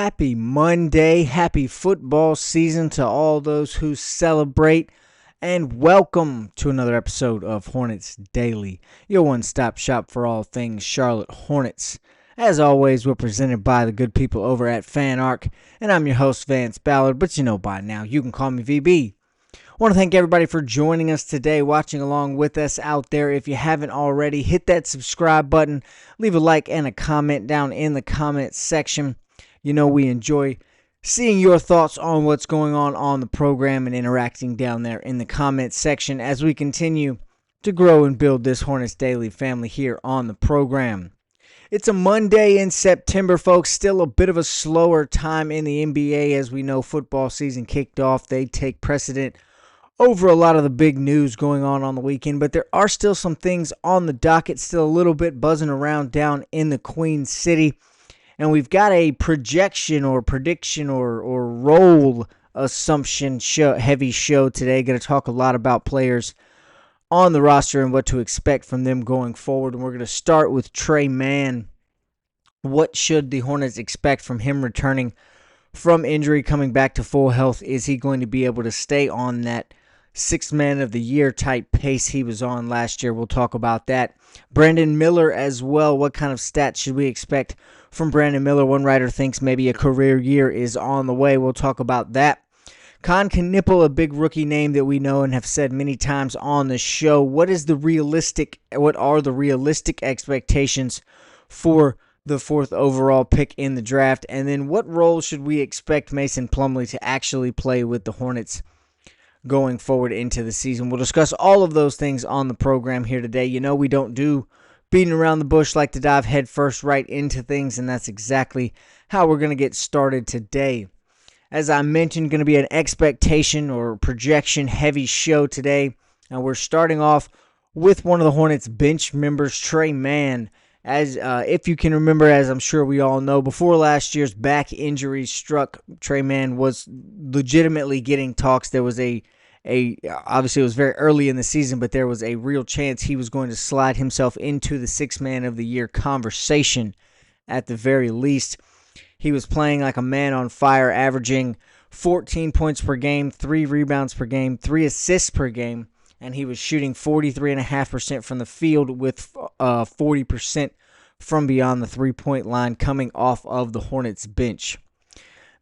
Happy Monday, happy football season to all those who celebrate, and welcome to another episode of Hornets Daily, your one-stop shop for all things Charlotte Hornets. As always, we're presented by the good people over at FanArc, and I'm your host, Vance Ballard, but you know by now, you can call me VB. I want to thank everybody for joining us today, watching along with us out there. If you haven't already, hit that subscribe button, leave a like and a comment down in the comment section. You know we enjoy seeing your thoughts on what's going on the program and interacting down there in the comment section as we continue to grow and build this Hornets Daily family here on the program. It's a Monday in September, folks. Still a bit of a slower time in the NBA. As we know, football season kicked off. They take precedent over a lot of the big news going on the weekend, but there are still some things on the docket, still a little bit buzzing around down in the Queen City. And we've got a projection or prediction or role assumption heavy show today. Going to talk a lot about players on the roster and what to expect from them going forward. And we're going to start with Trey Mann. What should the Hornets expect from him returning from injury, coming back to full health? Is he going to be able to stay on that sixth man of the year type pace he was on last year? We'll talk about that. Brandon Miller as well. What kind of stats should we expect from Brandon Miller? One writer thinks maybe a career year is on the way. We'll talk about that. Con Knipple, a big rookie name that we know and have said many times on the show. What are the realistic expectations for the fourth overall pick in the draft? And then what role should we expect Mason Plumlee to actually play with the Hornets going forward into the season? We'll discuss all of those things on the program here today. You know we don't do beating around the bush, like to dive head first right into things, and that's exactly how we're going to get started today. As I mentioned, going to be an expectation or projection heavy show today, and we're starting off with one of the Hornets bench members, Trey Mann. As if you can remember, as I'm sure we all know, before last year's back injury struck, Trey Mann was legitimately getting talks. There was obviously it was very early in the season, but there was a real chance he was going to slide himself into the sixth man of the year conversation at the very least. He was playing like a man on fire, averaging 14 points per game, 3 rebounds per game, 3 assists per game, and he was shooting 43.5% from the field with 40% from beyond the three-point line coming off of the Hornets bench.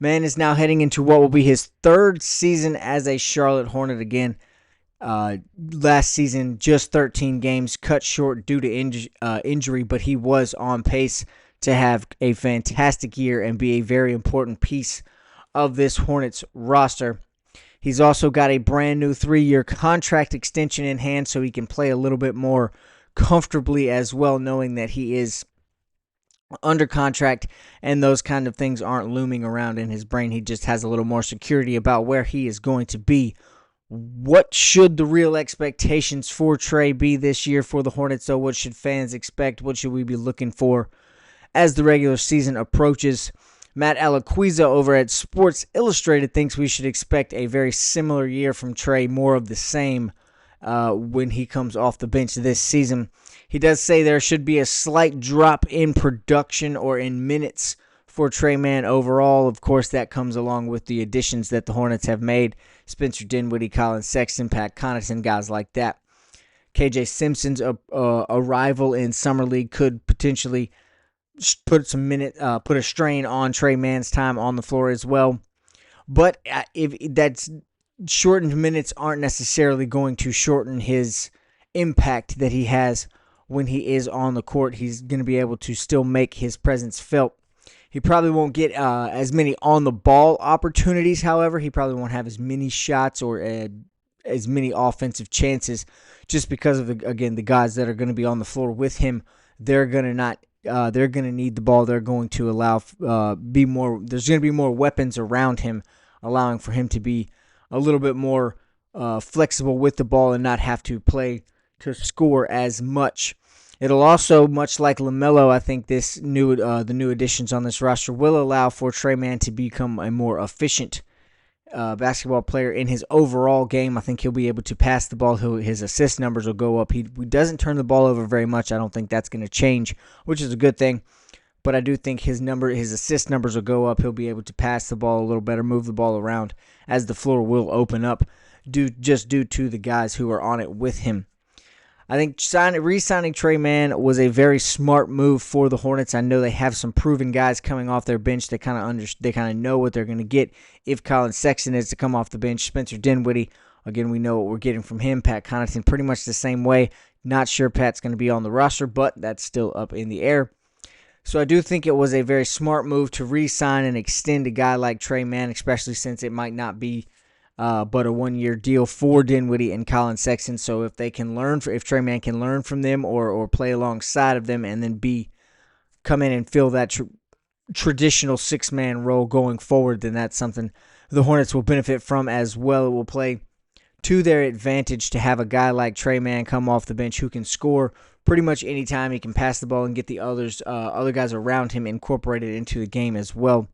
Mann is now heading into what will be his third season as a Charlotte Hornet again. Last season, just 13 games, cut short due to injury, but he was on pace to have a fantastic year and be a very important piece of this Hornets roster. He's also got a brand new 3-year contract extension in hand, so he can play a little bit more comfortably as well, knowing that he is under contract and those kind of things aren't looming around in his brain. He just has a little more security about where he is going to be. What should the real expectations for Trey be this year for the Hornets, though? What should fans expect? What should we be looking for as the regular season approaches? Matt Alaquiza over at Sports Illustrated thinks we should expect a very similar year from Trey, more of the same when he comes off the bench this season. He does say there should be a slight drop in production or in minutes for Trey Mann overall. Of course, that comes along with the additions that the Hornets have made. Spencer Dinwiddie, Colin Sexton, Pat Connaughton, guys like that. KJ Simpson's arrival in Summer League could potentially put a strain on Trey Mann's time on the floor as well. But if that's shortened minutes aren't necessarily going to shorten his impact that he has when he is on the court. He's going to be able to still make his presence felt. He probably won't get as many on-the-ball opportunities, however. He probably won't have as many shots or as many offensive chances just because of, the guys that are going to be on the floor with him. They're going to need the ball. They're going to allow there's going to be more weapons around him, allowing for him to be a little bit more flexible with the ball and not have to play to score as much. It'll also, much like LaMelo, I think the new additions on this roster will allow for Trey Mann to become a more efficient basketball player in his overall game. I think he'll be able to pass the ball. His assist numbers will go up. He doesn't turn the ball over very much. I don't think that's going to change, which is a good thing. but I do think his assist numbers will go up. He'll be able to pass the ball a little better, move the ball around, as the floor will open up due to the guys who are on it with him. I think re-signing Trey Mann was a very smart move for the Hornets. I know they have some proven guys coming off their bench. They kind of know what they're going to get if Colin Sexton is to come off the bench. Spencer Dinwiddie, again, we know what we're getting from him. Pat Connaughton, pretty much the same way. Not sure Pat's going to be on the roster, but that's still up in the air. So I do think it was a very smart move to re-sign and extend a guy like Trey Mann, especially since it might not be but a one-year deal for Dinwiddie and Colin Sexton. So if Trey Mann can learn from them or play alongside of them and then come in and fill that traditional six-man role going forward, then that's something the Hornets will benefit from as well. It will play to their advantage to have a guy like Trey Mann come off the bench who can score pretty much any time. He can pass the ball and get the other guys around him incorporated into the game as well.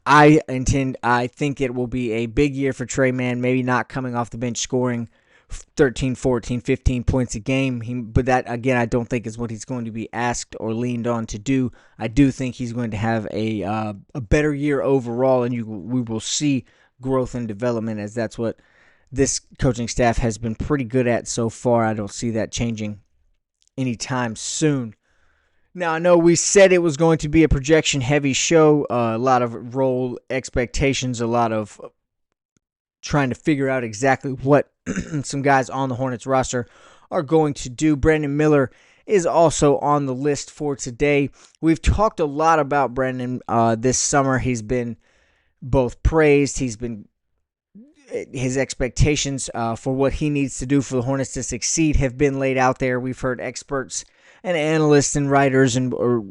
I think it will be a big year for Trey Mann, maybe not coming off the bench scoring 13, 14, 15 points a game. But that, again, I don't think is what he's going to be asked or leaned on to do. I do think he's going to have a better year overall, and we will see growth and development, as that's what this coaching staff has been pretty good at so far. I don't see that changing anytime soon. Now, I know we said it was going to be a projection-heavy show, a lot of role expectations, a lot of trying to figure out exactly what some guys on the Hornets roster are going to do. Brandon Miller is also on the list for today. We've talked a lot about Brandon this summer. He's been both praised. His expectations for what he needs to do for the Hornets to succeed have been laid out there. We've heard experts and analysts and writers or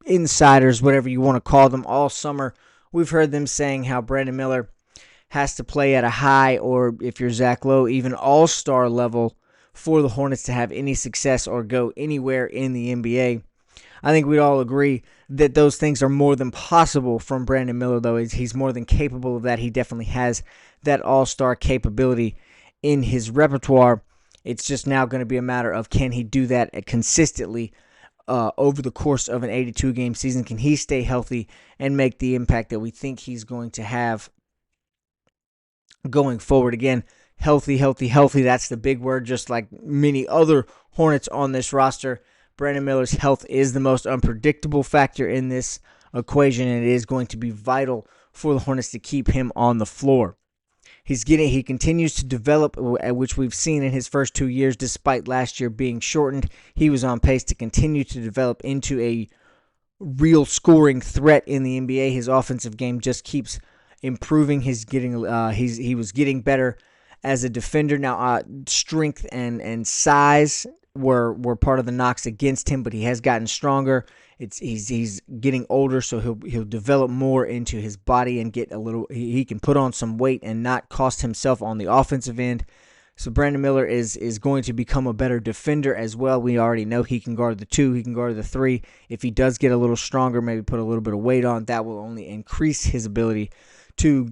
insiders, whatever you want to call them, all summer. We've heard them saying how Brandon Miller has to play at a high, or if you're Zach Lowe, even all-star level for the Hornets to have any success or go anywhere in the NBA. I think we'd all agree that those things are more than possible from Brandon Miller, though. He's more than capable of that. He definitely has that all-star capability in his repertoire. It's just now going to be a matter of, can he do that consistently over the course of an 82-game season? Can he stay healthy and make the impact that we think he's going to have going forward? Again, healthy. That's the big word. Just like many other Hornets on this roster, Brandon Miller's health is the most unpredictable factor in this equation, and it is going to be vital for the Hornets to keep him on the floor. He continues to develop, which we've seen in his first 2 years, despite last year being shortened. He was on pace to continue to develop into a real scoring threat in the NBA. His offensive game just keeps improving. He was getting better as a defender. Now, strength and size were part of the knocks against him, but he has gotten stronger. He's getting older, so he'll develop more into his body and he can put on some weight and not cost himself on the offensive end. So Brandon Miller is going to become a better defender as well. We already know he can guard the 2, he can guard the 3. If he does get a little stronger, maybe put a little bit of weight on, that will only increase his ability to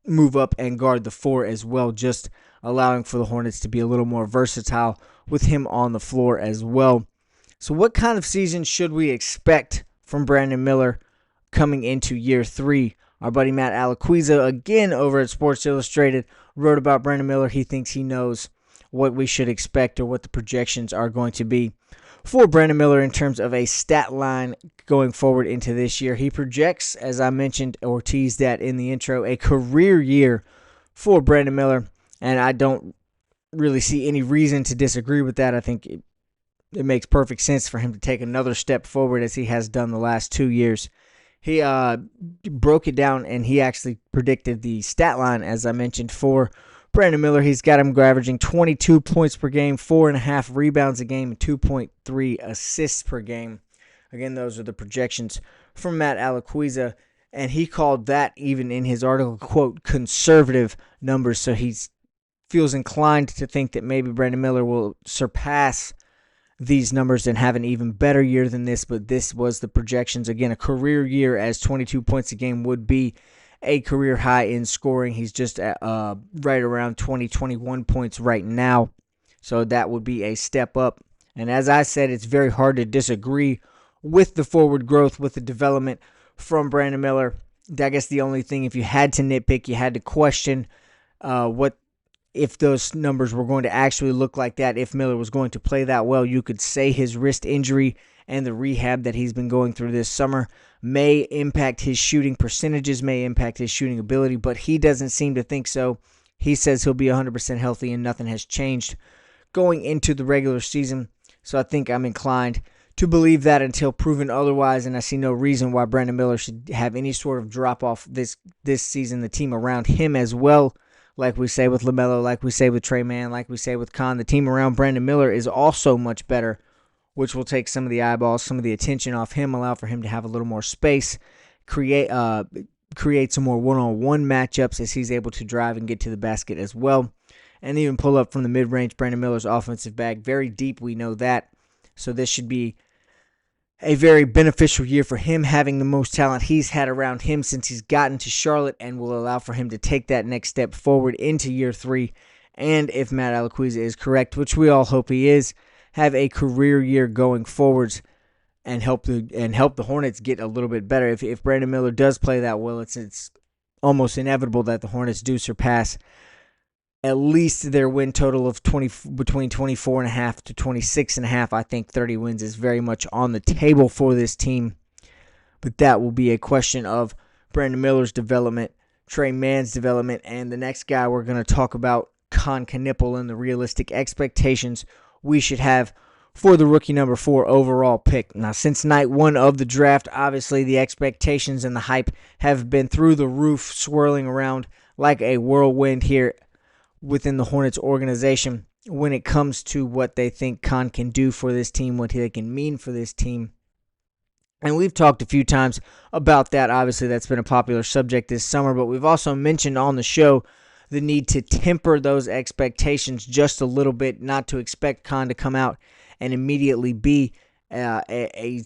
move up and guard the 4 as well, just allowing for the Hornets to be a little more versatile with him on the floor as well. So what kind of season should we expect from Brandon Miller coming into year 3? Our buddy Matt Alaquiza, again over at Sports Illustrated, wrote about Brandon Miller. He thinks he knows what we should expect or what the projections are going to be for Brandon Miller in terms of a stat line going forward into this year. He projects, as I mentioned or teased that in the intro, a career year for Brandon Miller, and I don't really see any reason to disagree with that. I think it makes perfect sense for him to take another step forward as he has done the last 2 years. He broke it down, and he actually predicted the stat line, as I mentioned, for Brandon Miller. He's got him averaging 22 points per game, 4.5 rebounds a game, and 2.3 assists per game. Again, those are the projections from Matt Alaquiza, and he called that, even in his article, quote, conservative numbers. So he feels inclined to think that maybe Brandon Miller will surpass these numbers and have an even better year than this, but this was the projections. Again, a career year, as 22 points a game would be a career high in scoring. He's just at, right around 21 points right now, so that would be a step up. And as I said, it's very hard to disagree with the forward growth, with the development from Brandon Miller. I guess the only thing, if you had to nitpick, you had to question what if those numbers were going to actually look like that, if Miller was going to play that well. You could say his wrist injury and the rehab that he's been going through this summer may impact his shooting percentages, may impact his shooting ability, but he doesn't seem to think so. He says he'll be 100% healthy and nothing has changed going into the regular season. So I think I'm inclined to believe that until proven otherwise, and I see no reason why Brandon Miller should have any sort of drop-off this season. The team around him as well, like we say with LaMelo, like we say with Trey Mann, like we say with Khan, the team around Brandon Miller is also much better, which will take some of the eyeballs, some of the attention off him, allow for him to have a little more space, create some more one-on-one matchups as he's able to drive and get to the basket as well, and even pull up from the mid-range. Brandon Miller's offensive bag, very deep, we know that. So this should be a very beneficial year for him, having the most talent he's had around him since he's gotten to Charlotte, and will allow for him to take that next step forward into year 3. And if Matt Alaquiza is correct, which we all hope he is, have a career year going forwards and help the Hornets get a little bit better. If Brandon Miller does play that well, it's almost inevitable that the Hornets do surpass at least their win total of between 24.5 to 26.5. I think 30 wins is very much on the table for this team. But that will be a question of Brandon Miller's development, Trey Mann's development, and the next guy we're going to talk about, Kon Knueppel, and the realistic expectations we should have for the rookie number 4 overall pick. Now, since night 1 of the draft, obviously the expectations and the hype have been through the roof, swirling around like a whirlwind here within the Hornets organization when it comes to what they think Kon can do for this team, what they can mean for this team. And we've talked a few times about that. Obviously, that's been a popular subject this summer, but we've also mentioned on the show the need to temper those expectations just a little bit, not to expect Kon to come out and immediately be a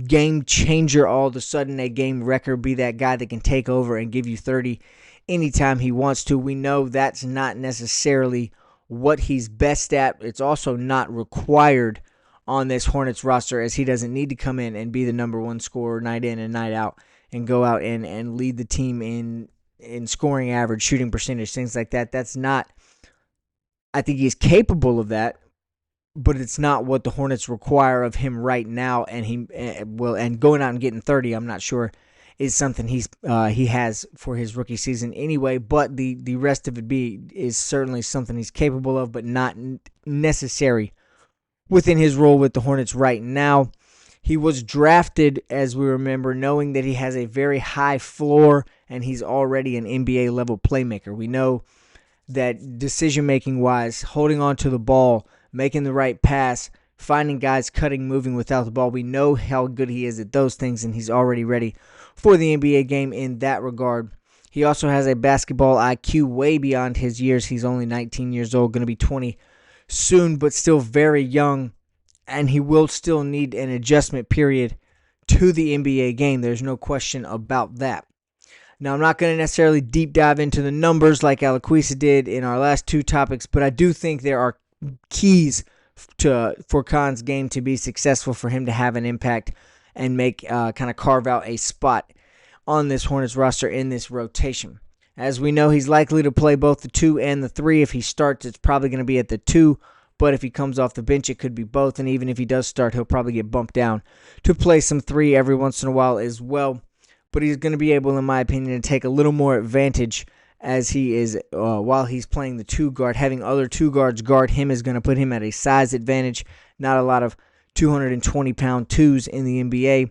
game changer all of a sudden, a game wrecker, be that guy that can take over and give you 30 anytime he wants to. We know that's not necessarily what he's best at. It's also not required on this Hornets roster, as he doesn't need to come in and be the number 1 scorer night in and night out and go out and lead the team in scoring average, shooting percentage, things like that. That's not, I think he's capable of that, but it's not what the Hornets require of him right now. And going out and getting 30, I'm not sure is something he has for his rookie season anyway, but the rest of it is certainly something he's capable of, but not necessary within his role with the Hornets right now. He was drafted, as we remember, knowing that he has a very high floor and he's already an NBA level playmaker. We know that decision-making wise, holding on to the ball, making the right pass, finding guys cutting, moving without the ball, we know how good he is at those things, and he's already ready for the NBA game in that regard. He also has a basketball IQ way beyond his years. He's only 19 years old, going to be 20 soon, but still very young, and he will still need an adjustment period to the NBA game. There's no question about that. Now, I'm not going to necessarily deep dive into the numbers like Alaquiza did in our last 2 topics, but I do think there are keys for Kon's game to be successful, for him to have an impact and make kind of carve out a spot on this Hornets roster in this rotation. As we know, he's likely to play both the 2 and the 3. If he starts, it's probably going to be at the 2, but if he comes off the bench, it could be both, and even if he does start, he'll probably get bumped down to play some 3 every once in a while as well. But he's going to be able, in my opinion, to take a little more advantage as he is while he's playing the 2 guard. Having other 2 guards guard him is going to put him at a size advantage. Not a lot of 220-pound 2s in the NBA,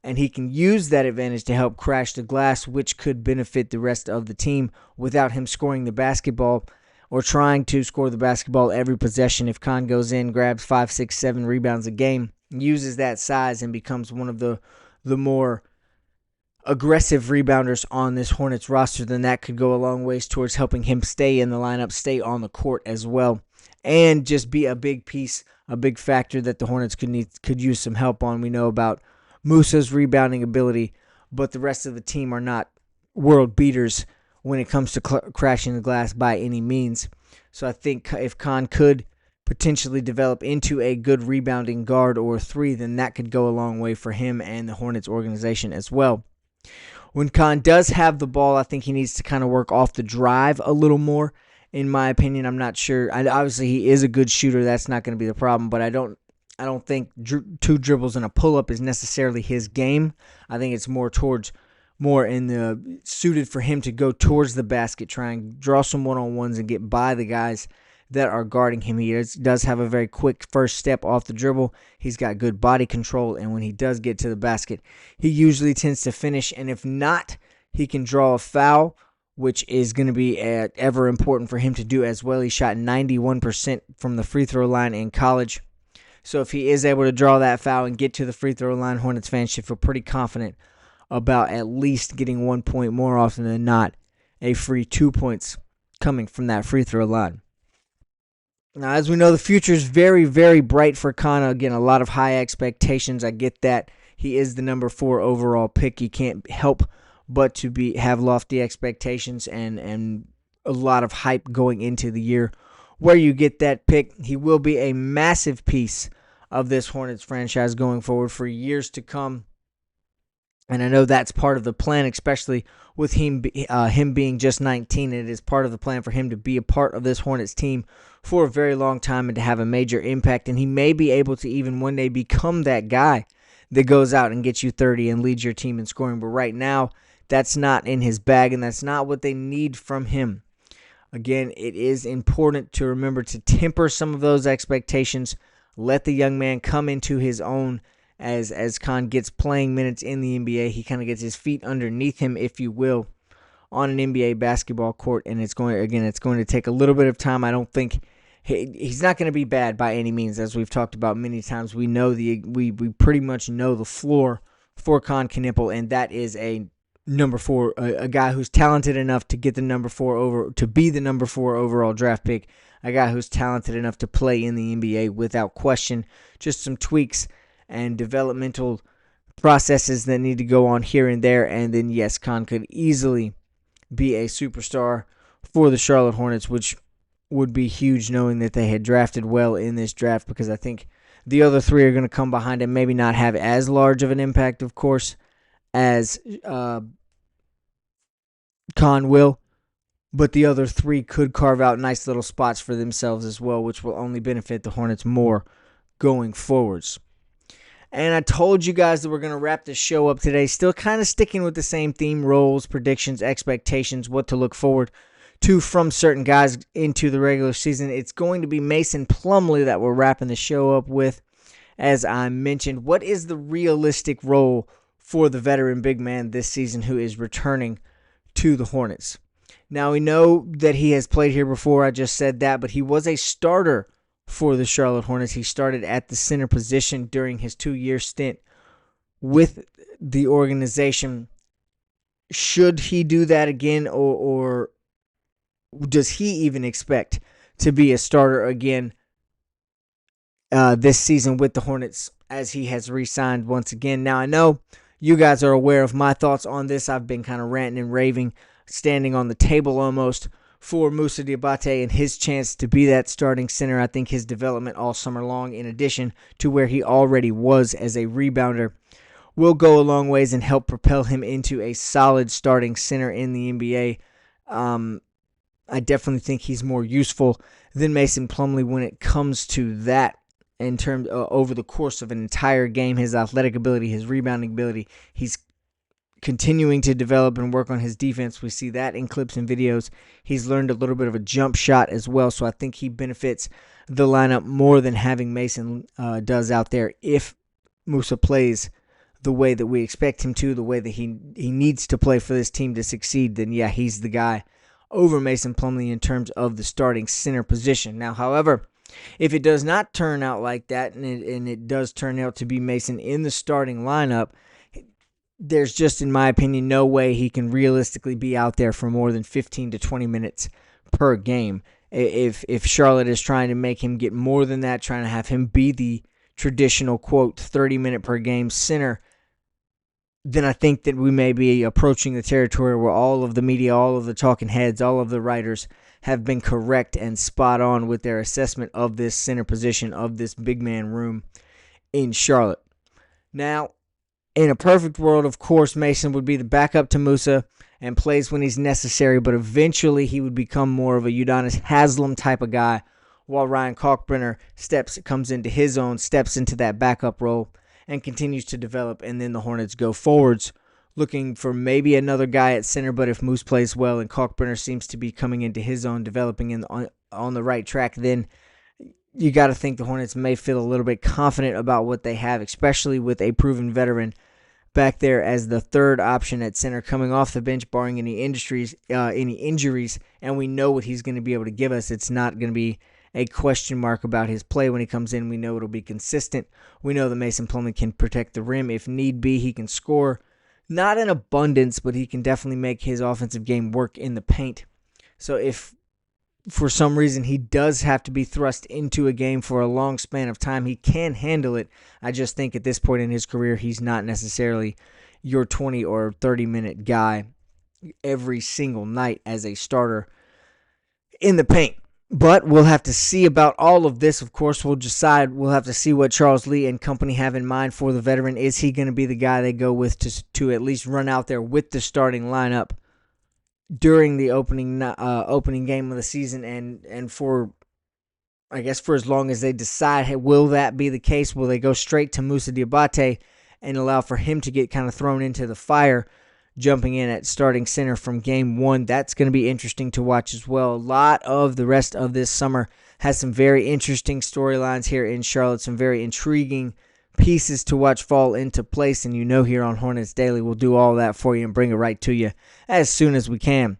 and he can use that advantage to help crash the glass, which could benefit the rest of the team without him scoring the basketball or trying to score the basketball every possession. If Kon goes in, grabs 5, 6, 7 rebounds a game, uses that size, and becomes one of the more aggressive rebounders on this Hornets roster, then that could go a long ways towards helping him stay in the lineup, stay on the court as well, and just be a big piece, a big factor that the Hornets could use some help on. We know about Musa's rebounding ability, but the rest of the team are not world beaters when it comes to crashing the glass by any means. So I think if Kon could potentially develop into a good rebounding guard or 3, then that could go a long way for him and the Hornets organization as well. When Khan does have the ball, I think he needs to kind of work off the drive a little more, in my opinion. I'm not sure. Obviously, he is a good shooter. That's not going to be the problem, but I don't think 2 dribbles and a pull-up is necessarily his game. I think it's more in the suited for him to go towards the basket, try and draw some one-on-ones and get by the guys that are guarding him. He does have a very quick first step off the dribble. He's got good body control, and when he does get to the basket, he usually tends to finish, and if not, he can draw a foul, which is going to be ever important for him to do as well. He shot 91% from the free throw line in college. So if he is able to draw that foul and get to the free throw line, Hornets fans should feel pretty confident about at least getting 1 point more often than not, a free 2 points coming from that free throw line. Now, as we know, the future is very, very bright for Khan. Again, a lot of high expectations. I get that. He is the number 4 overall pick. You can't help but to have lofty expectations and a lot of hype going into the year where you get that pick. He will be a massive piece of this Hornets franchise going forward for years to come. And I know that's part of the plan, especially with him being just 19. It is part of the plan for him to be a part of this Hornets team for a very long time and to have a major impact. And he may be able to even one day become that guy that goes out and gets you 30 and leads your team in scoring. But right now, that's not in his bag, and that's not what they need from him. Again, it is important to remember to temper some of those expectations. Let the young man come into his own as Khan gets playing minutes in the NBA. He kind of gets his feet underneath him, if you will, on an NBA basketball court, and it's going to take a little bit of time. I don't think he's not going to be bad by any means, as we've talked about many times. We know we pretty much know the floor for Khan Knipple, and that is a number 4, a guy who's talented enough to get the number 4 to be the number 4 overall draft pick, a guy who's talented enough to play in the NBA without question. Just some tweaks and developmental processes that need to go on here and there, and then yes, Khan could easily be a superstar for the Charlotte Hornets, which would be huge knowing that they had drafted well in this draft, because I think the other 3 are going to come behind him, maybe not have as large of an impact, of course, as Khan will, but the other 3 could carve out nice little spots for themselves as well, which will only benefit the Hornets more going forwards. And I told you guys that we're going to wrap this show up today, still kind of sticking with the same theme: roles, predictions, expectations, what to look forward to from certain guys into the regular season. It's going to be Mason Plumlee that we're wrapping the show up with. As I mentioned, what is the realistic role for the veteran big man this season who is returning to the Hornets? Now, we know that he has played here before. I just said that, but he was a starter for the Charlotte Hornets. He started at the center position during his 2-year stint with the organization. Should he do that again, or does he even expect to be a starter again this season with the Hornets, as he has re-signed once again? Now, I know you guys are aware of my thoughts on this. I've been kind of ranting and raving, standing on the table almost, for Moussa Diabate and his chance to be that starting center. I think his development all summer long, in addition to where he already was as a rebounder, will go a long ways and help propel him into a solid starting center in the NBA. I definitely think he's more useful than Mason Plumlee when it comes to that, in terms over the course of an entire game. His athletic ability, his rebounding ability, he's continuing to develop and work on his defense. We see that in clips and videos. He's learned a little bit of a jump shot as well, so I think he benefits the lineup more than having Mason does out there. If Moussa plays the way that we expect him to, the way that he needs to play for this team to succeed, then yeah, he's the guy over Mason Plumlee in terms of the starting center position. Now, however, if it does not turn out like that, and it does turn out to be Mason in the starting lineup, there's just, in my opinion, no way he can realistically be out there for more than 15 to 20 minutes per game. If Charlotte is trying to make him get more than that, trying to have him be the traditional, quote, 30-minute per game center, then I think that we may be approaching the territory where all of the media, all of the talking heads, all of the writers have been correct and spot on with their assessment of this center position, of this big man room in Charlotte. Now, in a perfect world, of course, Mason would be the backup to Musa and plays when he's necessary, but eventually he would become more of a Udonis Haslem type of guy, while Ryan Kalkbrenner comes into his own, steps into that backup role, and continues to develop, and then the Hornets go forwards, looking for maybe another guy at center, but if Moose plays well and Kalkbrenner seems to be coming into his own, developing on the right track, then you got to think the Hornets may feel a little bit confident about what they have, especially with a proven veteran back there as the third option at center coming off the bench, barring any injuries, and we know what he's going to be able to give us. It's not going to be a question mark about his play when he comes in. We know it'll be consistent. We know that Mason Plumlee can protect the rim. If need be, he can score. Not in abundance, but he can definitely make his offensive game work in the paint. So if for some reason he does have to be thrust into a game for a long span of time, he can handle it. I just think at this point in his career, he's not necessarily your 20 or 30-minute guy every single night as a starter in the paint. But we'll have to see about all of this. Of course, we'll have to see what Charles Lee and company have in mind for the veteran. Is he going to be the guy they go with to at least run out there with the starting lineup during the opening game of the season and for, I guess, for as long as they decide, hey, will that be the case? Will they go straight to Moussa Diabate and allow for him to get kind of thrown into the fire, jumping in at starting center from game one? That's going to be interesting to watch as well. A lot of the rest of this summer has some very interesting storylines here in Charlotte, some very intriguing pieces to watch fall into place, and here on Hornets Daily, we'll do all that for you and bring it right to you as soon as we can.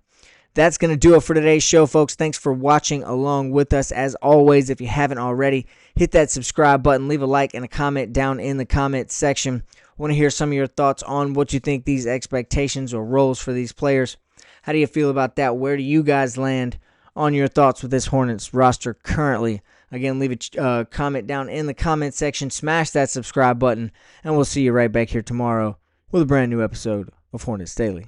That's going to do it for today's show, folks. Thanks for watching along with us. As always, if you haven't already, hit that subscribe button, leave a like and a comment down in the comment section. Want to hear some of your thoughts on what you think these expectations or roles for these players. How do you feel about that? Where do you guys land on your thoughts with this Hornets roster currently? Again, leave a comment down in the comment section. Smash that subscribe button, and we'll see you right back here tomorrow with a brand new episode of Hornets Daily.